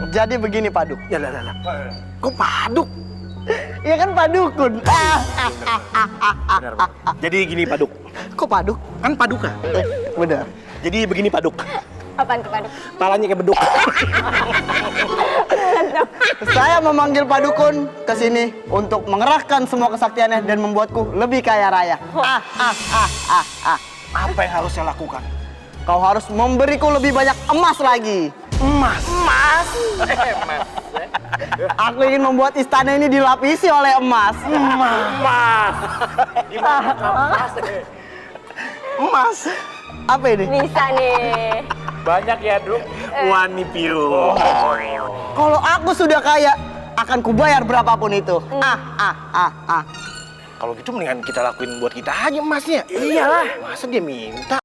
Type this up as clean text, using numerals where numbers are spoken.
Jadi begini Paduk. Ya lah. Kok Paduk? Ya kan Padukun. Benar, Bang. Jadi gini Paduk. Kok Paduk? Kan Paduka. Bener. Jadi begini Paduk. Apaan tuh Paduk? Palanya kayak beduk. Saya memanggil Padukun ke sini untuk mengerahkan semua kesaktiannya dan membuatku lebih kaya raya. Apa yang harus saya lakukan? Kau harus memberiku lebih banyak emas lagi. Emas. Aku ingin membuat istana ini dilapisi oleh emas. Emas. Apa ini? Bisa nih. Banyak ya, Duk. Wani biru. Kalau aku sudah kaya, akan kubayar berapapun itu. Kalau gitu mendingan kita lakuin buat kita aja emasnya. Iyalah. Masa dia minta?